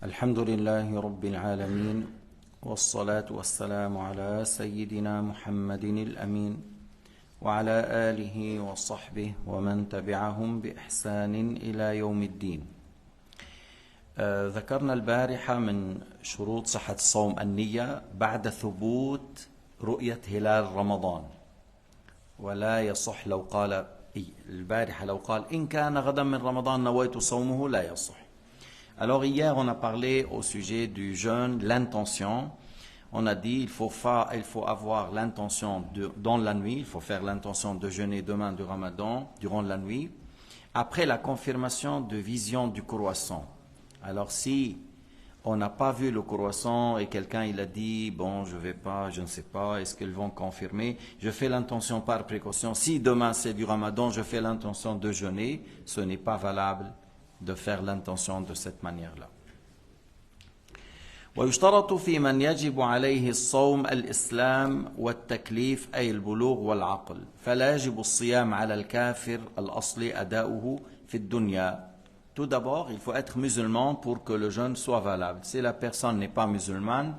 الحمد لله رب العالمين والصلاة والسلام على سيدنا محمد الأمين وعلى آله وصحبه ومن تبعهم بإحسان إلى يوم الدين. ذكرنا البارحة من شروط صحة الصوم النية بعد ثبوت رؤية هلال رمضان، ولا يصح لو قال البارحة لو قال إن كان غدا من رمضان نويت صومه لا يصح. Alors hier on a parlé au sujet du jeûne, l'intention. On a dit il faut avoir l'intention dans la nuit, il faut faire l'intention de jeûner demain du Ramadan durant la nuit, après la confirmation de vision du croissant. Alors si on n'a pas vu le croissant et quelqu'un il a dit bon je vais pas, je ne sais pas, est-ce qu'ils vont confirmer, je fais l'intention par précaution. Si demain c'est du Ramadan, je fais l'intention de jeûner, ce n'est pas valable de faire l'intention de cette manière-là. ويشترط في من يجب عليه الصوم الإسلام والتكليف أي البلوغ والعقل، فلا يجب الصيام على الكافر الأصلي أداؤه في الدنيا. Tout d'abord, il faut être musulman pour que le jeûne soit valable. Si la personne n'est pas musulmane,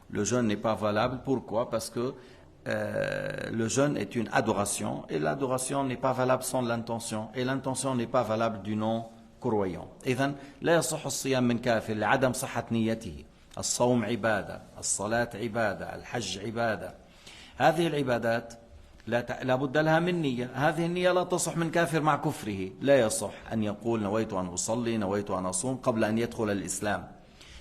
le jeûne n'est pas valable. Pourquoi? Parce que le jeûne est une adoration et l'adoration n'est pas valable sans l'intention et l'intention n'est pas valable du non-croyant. إذن لا يصح الصيام من كافر لعدم صحة نيته. الصوم عبادة، الصلاة عبادة، الحج عبادة. هذه العبادات لا بد لها من نية. هذه النية لا تصح من كافر مع كفره. لا يصح أن يقول نويت أن أصلي نويت أن أصوم قبل أن يدخل الإسلام.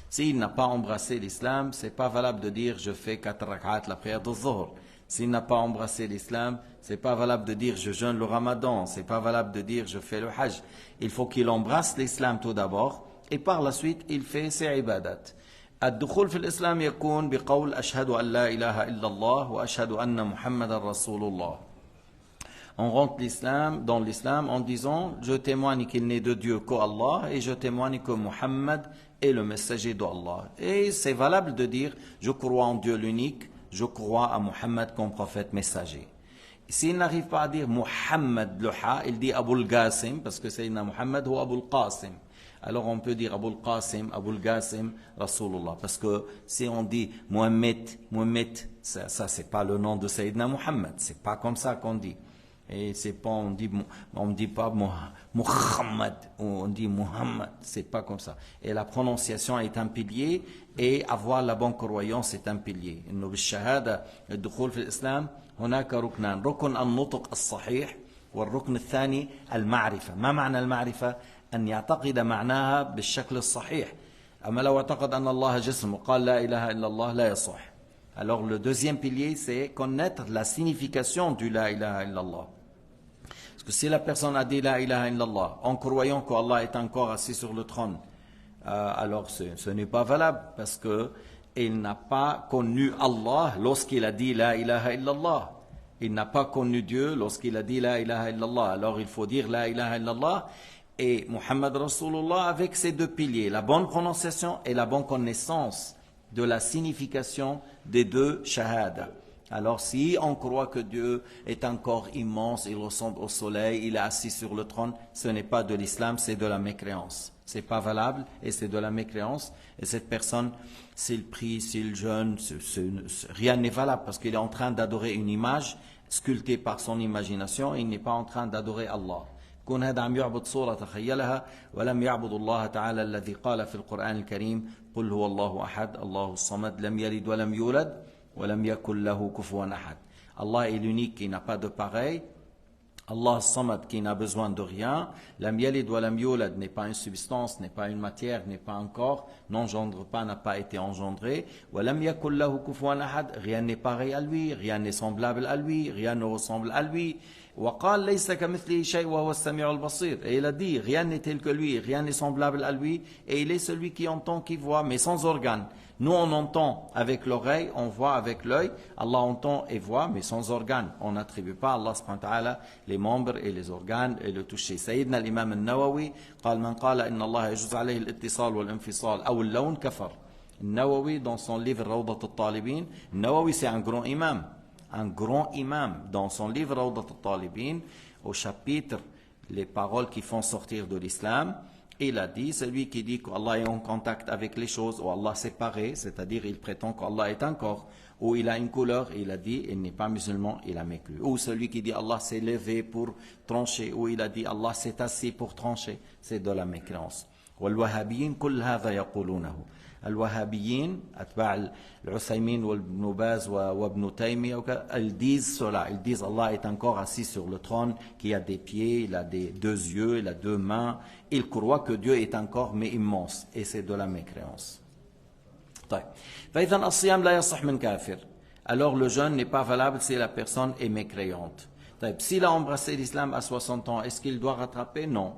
S'il n'a pas embrassé l'islam, c'est pas valable de dire je fais 4 rak'at la prière de Zuhr. S'il n'a pas embrassé l'islam, c'est pas valable de dire je jeûne le Ramadan. C'est pas valable de dire je fais le Hajj. Il faut qu'il embrasse l'islam tout d'abord et par la suite il fait ses ibadat. الدخول في الإسلام يكون بقول أشهد أن لا إله إلا الله وأشهد أن محمد رسول الله. On rentre dans l'islam en disant je témoigne qu'il n'est de Dieu qu'Allah et je témoigne que Muhammad est le messager d'Allah. Et c'est valable de dire je crois en Dieu l'unique, je crois à Muhammad comme prophète messager. S'il n'arrive pas à dire Muhammad le ha, il dit Abul Qasim parce que Sayyidina Muhammad ou Abul Qasim. Alors on peut dire Abul Qasim, Abul Qasim, Rasulullah. Parce que si on dit Muhammad, ça c'est pas le nom de Sayyidina Muhammad. C'est pas comme ça qu'on dit. Et c'est pas, on dit pas Muhammad, on dit Muhammad. C'est pas comme ça. Et la prononciation est un pilier et avoir la bonne croyance est un pilier. إنه بالشهادة الدخول في الإسلام هناك ركنان، ركن النطق الصحيح والركن الثاني المعرفة. ما معنى المعرفة؟ أن يعتقد معناها بالشكل الصحيح. أما لو اعتقد أن الله جسم وقال لا إله إلا الله لا يصح. Alors le deuxième pilier c'est connaître la signification du la ilaha illallah. Parce que si la personne a dit la ilaha illallah en croyant qu'Allah est encore assis sur le trône, alors ce n'est pas valable parce que il n'a pas connu Allah lorsqu'il a dit la ilaha illallah. Il n'a pas connu Dieu lorsqu'il a dit la ilaha illallah. Alors il faut dire la ilaha illallah et Muhammad Rasulullah avec ces deux piliers, la bonne prononciation et la bonne connaissance de la signification des deux shahada. Alors si on croit que Dieu est encore immense, il ressemble au soleil, il est assis sur le trône, ce n'est pas de l'islam, c'est de la mécréance. C'est pas valable et c'est de la mécréance. Et cette personne, s'il prie, s'il jeûne, rien n'est valable parce qu'il est en train d'adorer une image sculptée par son imagination et il n'est pas en train d'adorer Allah. كون هذا عم يعبد صورة تخيلها ولم يعبد الله تعالى الذي قال في القرآن الكريم قل هو الله أحد الله الصمد لم يلد ولم يولد ولم يكن له كفوا أحد. Allah est l'unique qui n'a pas de pareil. Allah Samad qui n'a besoin de rien. Lam yalid wa lam yulad n'est pas une substance, n'est pas une matière, n'est pas un corps, n'engendre pas, n'a pas été engendré. Wa lam yakun lahu kufuwan ahad, rien n'est pareil à lui, rien n'est semblable à lui, rien ne ressemble à lui. وقال ليس كمثله شيء وهو السميع البصير. Et il a dit rien n'est tel que lui, rien n'est semblable à lui et il est celui qui entend, qui voit mais sans organes. Nous on entend avec l'oreille, on voit avec l'œil, Allah entend et voit mais sans organes. On n'attribue pas à Allah subhanahu wa ta'ala les membres et les organes et le toucher. سيدنا الإمام النووي قال من قال إن الله يجوز عليه الاتصال والانفصال أو اللون كفر. النووي dans son livre روضة الطالبين, النووي c'est un grand imam. Un grand imam dans son livre Rawdat al-Talibin au chapitre les paroles qui font sortir de l'islam Il a dit, celui qui dit qu'Allah est en contact avec les choses, ou Allah séparé, c'est-à-dire il prétend qu'Allah est un corps, ou il a une couleur, il a dit, il n'est pas musulman, il a mécru. Ou celui qui dit Allah s'est levé pour trancher, ou il a dit Allah s'est assis pour trancher, c'est de la mécréance. والوهابيين كل هذا يقولونه. الوهابيين أتباع العثيمين وابن باز وابن تيمية ils disent cela, ils disent Allah est encore assis sur le trône, qu'il a des pieds, il a deux yeux, il a deux mains, ils croient que Dieu est un corps mais immense, et c'est de la mécréance. طيب. فإذا الصيام لا يصح من كافر. Alors le jeûne n'est pas valable si la personne est mécréante. طيب. S'il a embrassé l'islam à 60 ans, est-ce qu'il doit rattraper? Non.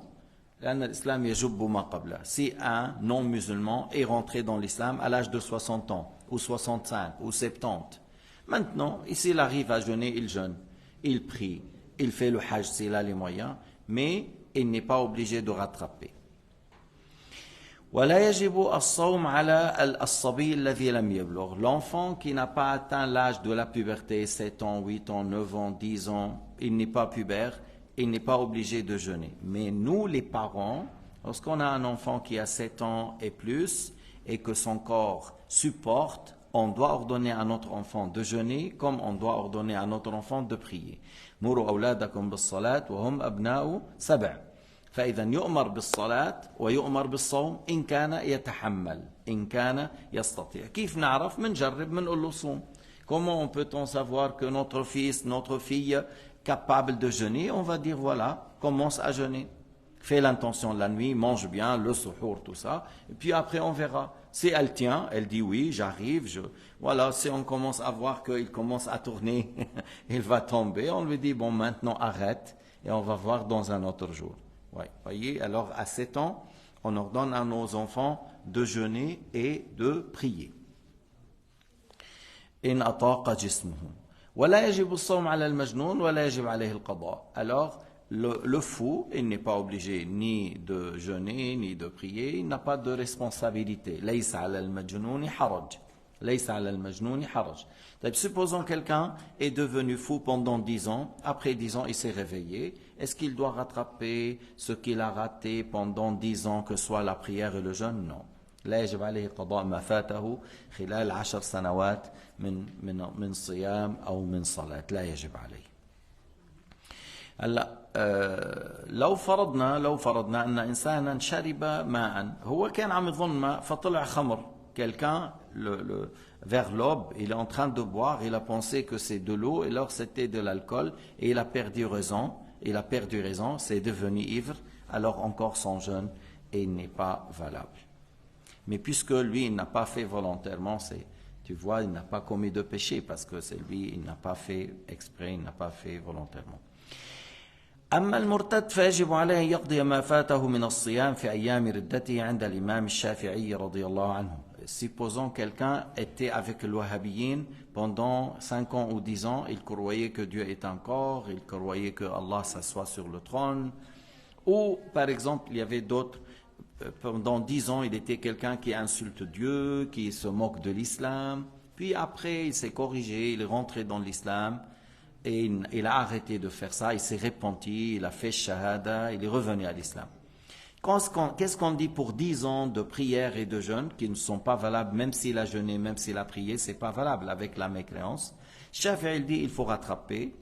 Si un non-musulman est rentré dans l'islam à l'âge de 60 ans, ou 65, ou 70, maintenant, s'il arrive à jeûner, il jeûne, il prie, il fait le hajj s'il a les moyens, mais il n'est pas obligé de rattraper. L'enfant qui n'a pas atteint l'âge de la puberté, 7 ans, 8 ans, 9 ans, 10 ans, il n'est pas pubère, il n'est pas obligé de jeûner. Mais nous, les parents, lorsqu'on a un enfant qui a 7 ans et plus, et que son corps supporte, on doit ordonner à notre enfant de jeûner, comme on doit ordonner à notre enfant de prier. Muru awladakum bis-salat wa hum abna'u sab'a. فإذا يؤمر بالصلاة ويؤمر بالصوم إن كان يتحمل إن كان يستطيع. كيف نعرف؟ منجرب منقول له صوم. Comment peut-on savoir que notre fils, notre fille capable de jeûner? On va dire voilà, commence à jeûner. Fais l'intention la nuit, mange bien, le suhour, tout ça. Et puis après on verra. Si elle tient, elle dit oui, j'arrive. Voilà, si on commence à voir qu'il commence à tourner, il va tomber, on lui dit bon maintenant arrête et on va voir dans un autre jour. Ouais, voyez, alors à 7 ans, on ordonne à nos enfants de jeûner et de prier. إن أطاق جسمه ولا يجب الصوم على المجنون ولا يجب عليه القضاء. Alors le fou, il n'est pas obligé ni de jeûner ni de prier, il n'a pas de responsabilité. ليس على المجنون حرج. ليس على المجنون حرج. Supposons quelqu'un est devenu fou pendant 10 ans, après 10 ans il s'est réveillé, est-ce qu'il doit rattraper ce qu'il a raté pendant 10 ans, que soit la prière et le jeûne? Non. لا يجب عليه قضاء ما فاته خلال 10 سنوات من صيام أو من صلاة، لا يجب عليه. هلا لو فرضنا أن إنسانا شرب ماء، هو كان عم يظن ماء فطلع خمر. Quelqu'un, vers l'aube, il est en train de boire, il a pensé que c'est de l'eau, et alors c'était de l'alcool, et il a perdu raison, c'est devenu ivre, alors encore son jeûne, et il n'est pas valable. Mais puisque lui, il n'a pas fait volontairement, tu vois, il n'a pas commis de péché, parce que c'est lui, il n'a pas fait exprès, il n'a pas fait volontairement. أما المرتد فيجب عليه أن يقضي ما فاته من الصيام في أيام ردته عند الإمام الشافعي رضي الله عنه. Supposons quelqu'un était avec le wahhabiyin pendant 5 ans ou 10 ans, il croyait que Dieu est un corps, il croyait que Allah s'assoit sur le trône, ou par exemple il y avait d'autres, pendant 10 ans il était quelqu'un qui insulte Dieu, qui se moque de l'islam, puis après il s'est corrigé, il est rentré dans l'islam, et il a arrêté de faire ça, il s'est repenti, il a fait shahada, il est revenu à l'islam. Qu'est-ce qu'on dit pour 10 ans de prière et de jeûne qui ne sont pas valables, même s'il a jeûné, même s'il a prié, c'est pas valable avec la mécréance. Shafi'i dit il faut rattraper.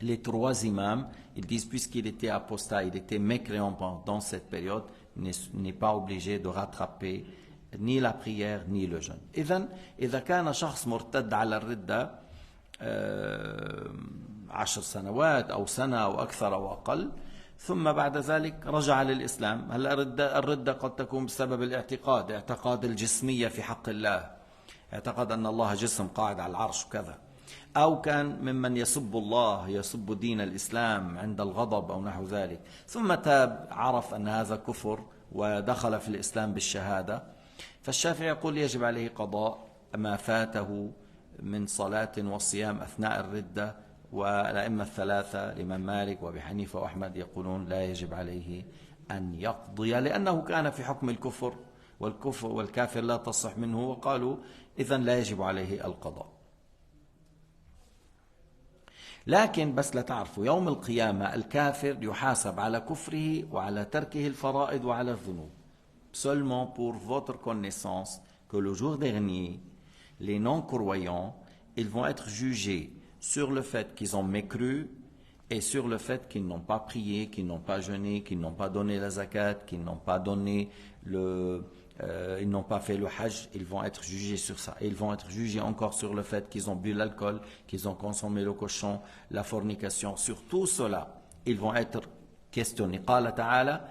Les 3 imams, ils disent puisqu'il était apostat, il était mécréant pendant cette période, n'est pas obligé de rattraper ni la prière ni le jeûne. إذا كان شخص مرتد على الردة 10 سنوات أو سنة أو أكثر أو أقل، ثم بعد ذلك رجع للإسلام. هلا الردة قد تكون بسبب اعتقاد الجسمية في حق الله، اعتقد أن الله جسم قاعد على العرش وكذا، أو كان ممن يسب الله، يسب دين الإسلام عند الغضب أو نحو ذلك، ثم تاب، عرف أن هذا كفر ودخل في الإسلام بالشهادة، فالشافعي يقول يجب عليه قضاء ما فاته من صلاة وصيام أثناء الردة، والأئمة الثلاثة الإمام مالك وأبي حنيفة وأحمد يقولون لا يجب عليه أن يقضي، لأنه كان في حكم الكفر، والكافر لا تصح منه، وقالوا إذن لا يجب عليه القضاء. لكن بس لتعرفوا يوم القيامة الكافر يحاسب على كفره وعلى تركه الفرائض وعلى الذنوب. Seulement pour votre connaissance que le jour dernier, les non-croyants, ils vont être jugés sur le fait qu'ils ont mécru et sur le fait qu'ils n'ont pas prié, qu'ils n'ont pas jeûné, qu'ils n'ont pas donné la zakat, qu'ils n'ont pas donné ils n'ont pas fait le hajj. Ils vont être jugés sur ça. Et ils vont être jugés encore sur le fait qu'ils ont bu l'alcool, qu'ils ont consommé le cochon, la fornication. Sur tout cela, ils vont être questionnés. قال تعالى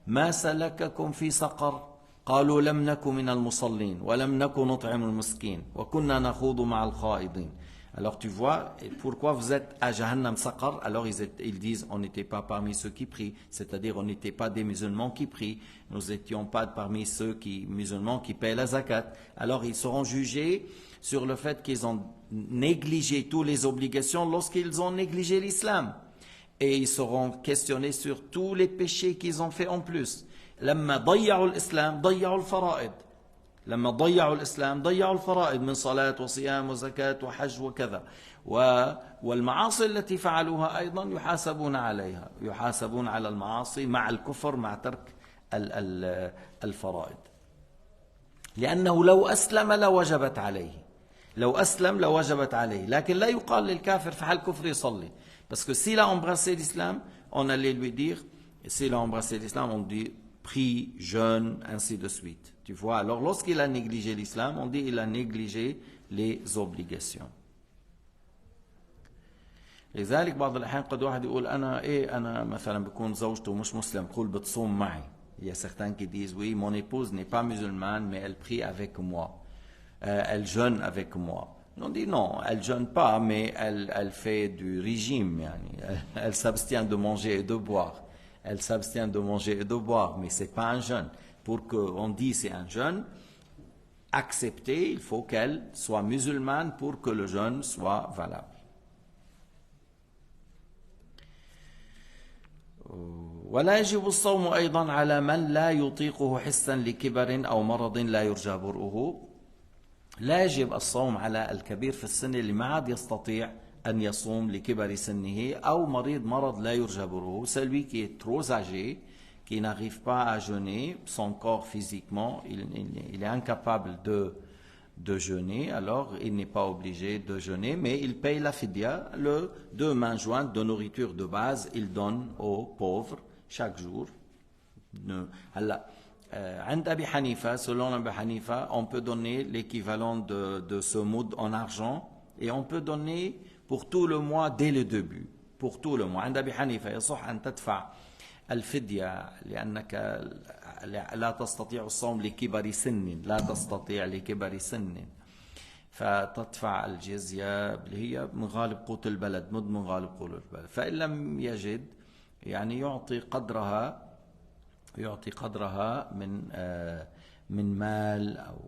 ما سلككم في سقر قالوا لم نك من المصلين ولم نك نطعم المسكين وكنا نخوض مع الخائضين. Alors tu vois, pourquoi vous êtes à Jahannam Saqar? Alors ils disent, on n'était pas parmi ceux qui prient, c'est-à-dire on n'était pas des musulmans qui prient, nous n'étions pas parmi ceux musulmans qui paient la zakat. Alors ils seront jugés sur le fait qu'ils ont négligé toutes les obligations lorsqu'ils ont négligé l'islam. Et ils seront questionnés sur tous les péchés qu'ils ont fait en plus. لما ضيعوا الإسلام ضيعوا الفرائض. لما ضيعوا الإسلام ضيعوا الفرائض من صلاة وصيام وزكاة وحج وكذا. والمعاصي التي فعلوها أيضا يحاسبون عليها. يحاسبون على المعاصي مع الكفر مع ترك الفرائض. لأنه لو أسلم لوجبت عليه. لو أسلم لوجبت عليه. لكن لا يقال للكافر فعل كفر يصلي. Parce que s'il a embrassé l'islam, on allait lui dire, s'il a embrassé l'islam, on dit prie, jeûne, ainsi de suite. Tu vois, alors lorsqu'il a négligé l'islam, on dit il a négligé les obligations. لذلك بعض الأحيان قد واحد يقول أنا مثلا بكون زوجته مش مسلم بقول بتصوم معي. Il y a certains qui disent oui, mon épouse n'est pas musulmane, mais elle prie avec moi. Elle jeûne avec moi. On dit non, elle ne jeûne pas, mais elle fait du régime. Elle s'abstient de manger et de boire. Elle s'abstient de manger et de boire, mais ce n'est pas un jeûne. Pour qu'on dise c'est un jeûne, accepté, il faut qu'elle soit musulmane pour que le jeûne soit valable. ولا يجب الصوم أيضا على من لا يطيقه حسا لكبر أو مرض لا يرجى برؤه. لا يجب الصوم على الكبير في السن اللي ما عاد يستطيع أن يصوم لكبر سنه أو مرض لا يرجى برؤه. Celui qui est trop âgé, qui n'arrive pas à jeûner, son corps physiquement, il est incapable de jeûner, alors il n'est pas obligé de jeûner, mais il paye la fidya, le 2 mains jointes de nourriture de base, il donne aux pauvres chaque jour. عند أبي حنيفة, selon Abu Hanifa, on peut donner l'équivalent de ce moud en argent et on peut donner pour tout le mois dès le début. Pour tout le mois. عند أبي حنيفة يصح أن تدفع الفدية لأنك لا تستطيع الصوم لكبر سن. لا تستطيع لكبر سن. فتدفع الجزية اللي هي من غالب قوت البلد. مد من غالب قوت البلد. فإن لم يجد يعني يعطي قدرها من مال أو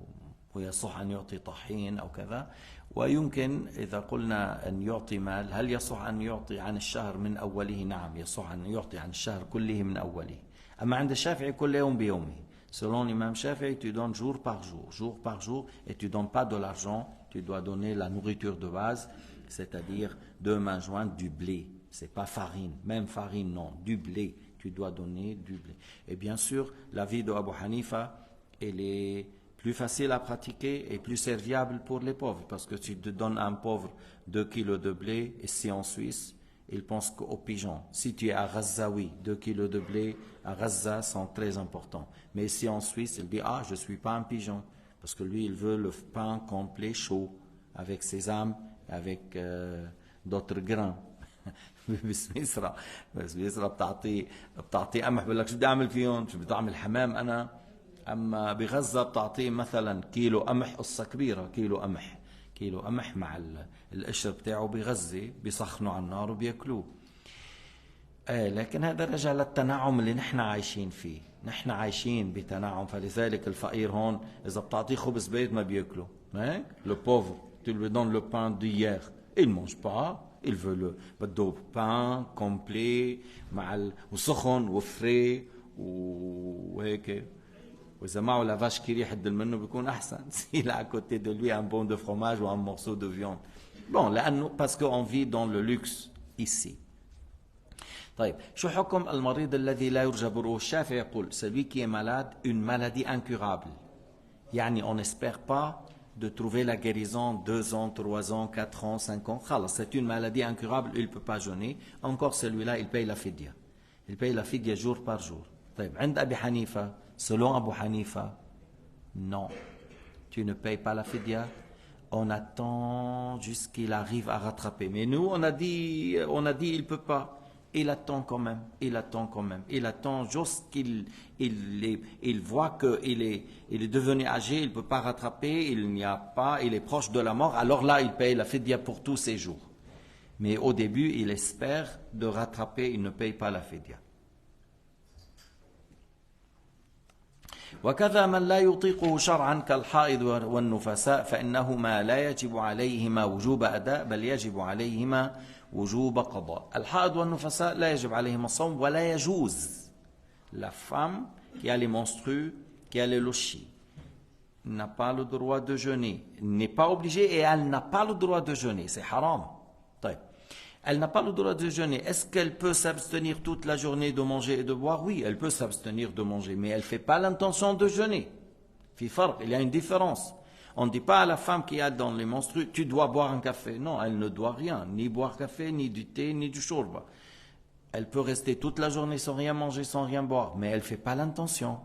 ويصح أن يعطي طحين أو كذا. ويمكن إذا قلنا أن يعطي مال هل يصح أن يعطي عن الشهر من أوله؟ نعم يصح أن يعطي عن الشهر كله من أوله. أما عند الشافعي كل يوم بيومه. Selon l'imam Shafi'i, tu donnes jour par jour, et tu ne donnes pas de l'argent, tu dois donner la nourriture de base, c'est-à-dire 2 mains jointes du blé. C'est pas farine, même farine non, du blé. Tu dois donner du blé. Et bien sûr, la vie de Abu Hanifa, elle est plus facile à pratiquer et plus serviable pour les pauvres. Parce que si tu donnes à un pauvre 2 kilos de blé, ici en Suisse, il pense qu'aux pigeons. Si tu es à Gaza, oui, 2 kilos de blé à Gaza sont très importants. Mais ici en Suisse, il dit, je ne suis pas un pigeon. Parce que lui, il veut le pain complet, chaud, avec sésame, avec d'autres grains. بسويسرا بتعطي قمح بقول لك شو بدي اعمل فيهم؟ شو بدي اعمل حمام انا؟ اما بغزه بتعطيه مثلا كيلو قمح، قصه كبيره، كيلو قمح مع القشر بتاعه بغزه بيسخنوا على النار وبياكلوه. لكن هذا رجع للتنعم اللي نحن عايشين فيه. نحن عايشين بتنعم، فلذلك الفقير هون اذا بتعطيه خبز بيض ما بياكله. Le pauvre, tu lui donnes le pain d'hier, il mange pas. Il veut بده pain complet وسخن وفري وهيك، واذا معه لافاش كيري يحد منه بيكون احسن. s'il a à côté de lui un bon de fromage ou un morceau de viande. Bon, لانه parce qu'on vit dans le luxe ici. طيب شو حكم المريض الذي لا يرجى بروه؟ الشافعي يقول celui qui est malade, une maladie incurable. يعني on n'espère pas de trouver la guérison 2 ans, 3 ans, 4 ans, 5 ans. خلاص, c'est une maladie incurable, il ne peut pas jeûner. Encore celui-là, il paye la fidya. Il paye la fidya jour par jour. طيب عند أبي حنيفة, selon Abu Hanifa, non. Tu ne payes pas la fidya. On attend jusqu'il arrive à rattraper. Mais nous, on a dit il ne peut pas. Il attend quand même, il attend jusqu'il voit qu'il est devenu âgé, il ne peut pas rattraper, il est proche de la mort, alors là il paye la fidya pour tous ses jours. Mais au début il espère de rattraper, il ne paye pas la fidya. وكذا من لا يطيقه شرعا كالحائض والنفساء فإنهما لا يجب عليهما وجوب أداء بل يجب عليهما وجوب قضاء. الحائض والنفساء لا يجب عليهما الصوم ولا يجوز. La femme qui a les menstrues, qui a les lochis, n'a pas le droit de jeûner, n'est pas obligée et elle n'a pas le droit de jeûner, c'est haram. طيب. Elle n'a pas le droit de jeûner. Est-ce qu'elle peut s'abstenir toute la journée de manger et de boire? Oui, elle peut s'abstenir de manger, mais elle ne fait pas l'intention de jeûner. Il y a une différence. On ne dit pas à la femme qui a dans les menstrues, tu dois boire un café. Non, elle ne doit rien, ni boire café, ni du thé, ni du shorba. Elle peut rester toute la journée sans rien manger, sans rien boire, mais elle ne fait pas l'intention.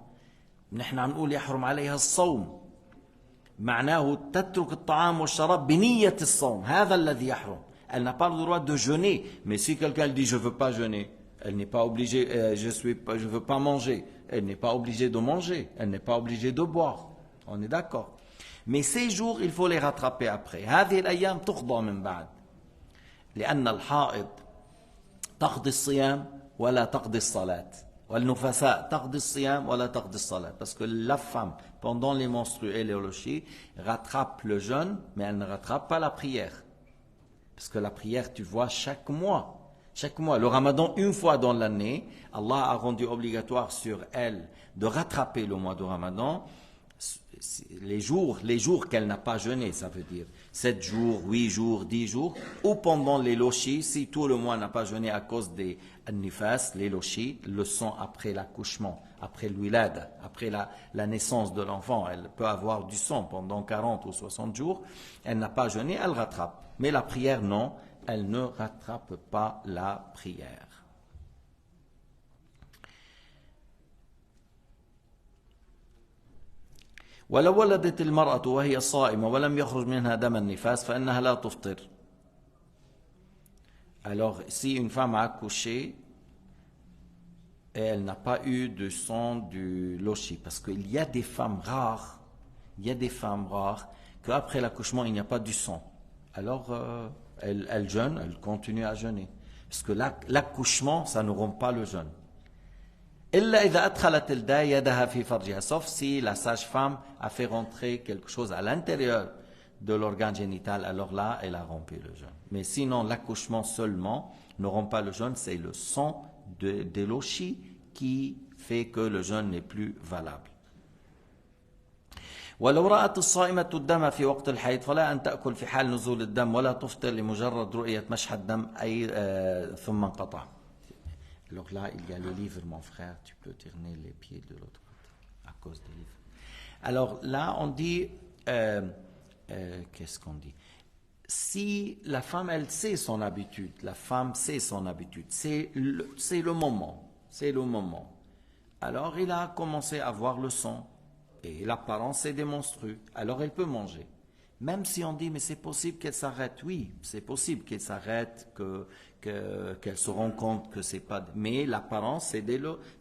نحن عم نقول يحرم عليها الصوم. معناه تترك الطعام والشراب بنية الصوم. هذا الذي يحرم. Elle n'a pas le droit de jeûner. Mais si quelqu'un dit je ne veux pas jeûner, elle n'est pas obligée, je ne veux pas manger. Elle n'est pas obligée de manger. Elle n'est pas obligée de boire. On est d'accord. Mais ces jours, il faut les rattraper après. هذه الأيام تقضى من بعد. لأن الحائض تقضي الصيام ولا تقضي الصلاة. والنفساء تقضي الصيام ولا تقضي الصلاة. Parce que la femme, pendant les menstrues et les lochis, rattrape le jeûne, mais elle ne rattrape pas la prière. Parce que la prière, tu vois, chaque mois, le ramadan, une fois dans l'année, Allah a rendu obligatoire sur elle de rattraper le mois de ramadan, les jours qu'elle n'a pas jeûné, ça veut dire 7 jours, 8 jours, 10 jours, ou pendant les lochis, si tout le mois n'a pas jeûné à cause des nifas, les lochis, le sang après l'accouchement, après l'wilad, après la naissance de l'enfant, elle peut avoir du sang pendant 40 ou 60 jours, elle n'a pas jeûné, elle rattrape. Mais la prière, non, elle ne rattrape pas la prière. ولو ولدت المرأة وهي صائمة ولم يخرج منها دم النفاس فإنها لا تفطر. Alors, si une femme a accouché et elle n'a pas eu de sang du lochi, parce qu'il y a des femmes rares, qu'après l'accouchement il n'y a pas du sang. Alors, elle jeûne, elle continue à jeûner. Parce que l'accouchement, ça ne rompt pas le jeûne. إلا إذا أدخلت الداء يدها في فرجها, sauf si la sage-femme a fait rentrer quelque chose à l'intérieur de l'organe génital, alors là, elle a rompu le jeûne. Mais sinon, l'accouchement seulement ne rompt pas le jeûne, c'est le sang de lochi qui fait que le jeûne n'est plus valable. ولو رأت الصائمة الدم في وقت الحيض فلا أن تأكل في حال نزول الدم ولا تفطر لمجرد رؤية مشحة الدم أي ثم انقطع. Alors là, il y a le livre, mon frère, tu peux tourner les pieds de l'autre côté, à cause du livre. Alors là, on dit, qu'est-ce qu'on dit? Si la femme, elle sait son habitude, c'est le moment. Alors, il a commencé à voir le sang, et l'apparence est des menstrues, alors elle peut manger. Même si on dit, mais c'est possible qu'elle s'arrête. Oui, c'est possible qu'elle s'arrête, qu'elle se rend compte que c'est pas... Mais l'apparence,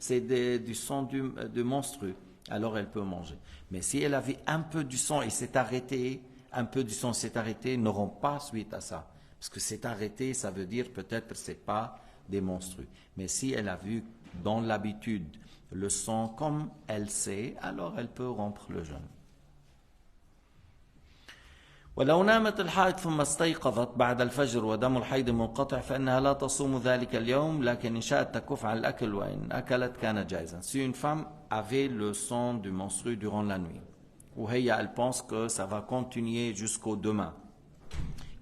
c'est du sang de menstru. Alors elle peut manger. Mais si elle avait un peu du sang et s'est arrêté, ne rompt pas suite à ça. Parce que c'est arrêté, ça veut dire peut-être c'est pas des menstrues. Mais si elle a vu dans l'habitude le sang comme elle sait, alors elle peut rompre le jeûne. ولو نامت الحائض ثم استيقظت بعد الفجر ودم الحيض منقطع فإنها لا تصوم ذلك اليوم لكن إن شاءت تكف عن الأكل وإن أكلت كان جائزا. Si une femme avait le sang du menstru durant la nuit, ou elle pense que ça va continuer jusqu'au demain,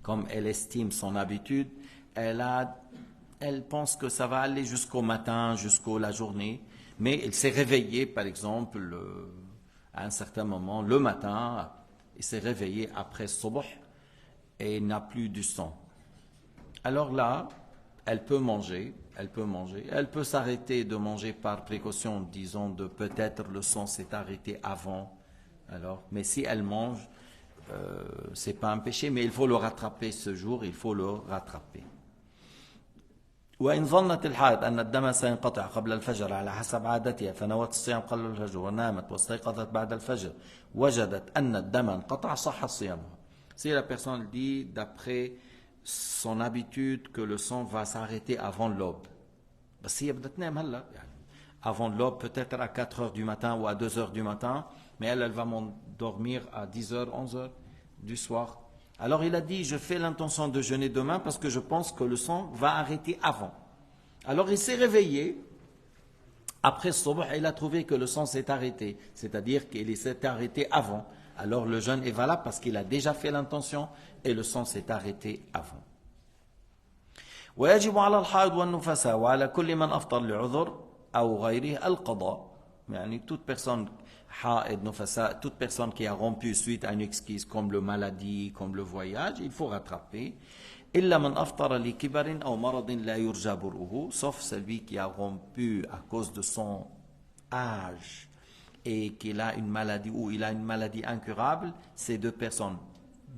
comme elle estime son habitude, elle a elle pense que ça va aller jusqu'au matin, jusqu'à la journée, mais elle s'est réveillée, par exemple, à un certain moment, le matin, il s'est réveillé après Subh et il n'a plus du sang. Alors là, elle peut manger, elle peut s'arrêter de manger par précaution, disons de peut-être le sang s'est arrêté avant. Alors, mais si elle mange, c'est pas un péché, mais il faut le rattraper ce jour, il faut le rattraper. وإن ظنت الحائض أن الدم سينقطع قبل الفجر على حسب عادتها فنوت الصيام قبل الفجر ونامت واستيقظت بعد الفجر وجدت أن الدم انقطع صح صيامها. Si la personne dit d'après son habitude que le sang va s'arrêter avant l'aube, بس هي بدها تنام هلا يعني avant l'aube peut-être à 4 heures du matin ou à 2 heures du matin, mais elle va dormir à 10 heures, 11 heures du soir. Alors il a dit, je fais l'intention de jeûner demain parce que je pense que le sang va arrêter avant. Alors il s'est réveillé, après Subh, il a trouvé que le sang s'est arrêté, c'est-à-dire qu'il s'est arrêté avant. Alors le jeûne est valable parce qu'il a déjà fait l'intention et le sang s'est arrêté avant. ويجب على الحائض والنفساء وعلى كل من أفطر لعذر أو غيره القضاء. يعني toute personne حائض نفساء, toute personne qui a rompu suite à une excuse comme le maladie, comme le voyage, il faut rattraper. إلا من أفطر لكبر أو مرض لا يرجى برؤه, sauf celui qui a rompu à cause de son âge et qu'il a une maladie ou il a une maladie incurable. Ces deux personnes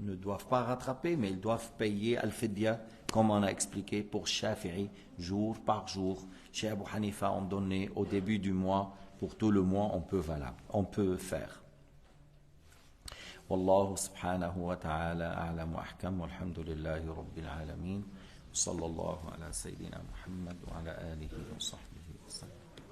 ne doivent pas rattraper, mais ils doivent payer al-fidya, comme on a expliqué pour Shafi'i, jour par jour. Chez Abu Hanifa, on donnait au début du mois, pour tout le mois, on peut faire. والله سبحانه وتعالى أعلم وأحكم والحمد لله رب العالمين صلى الله على سيدنا محمد وعلى آله وصحبه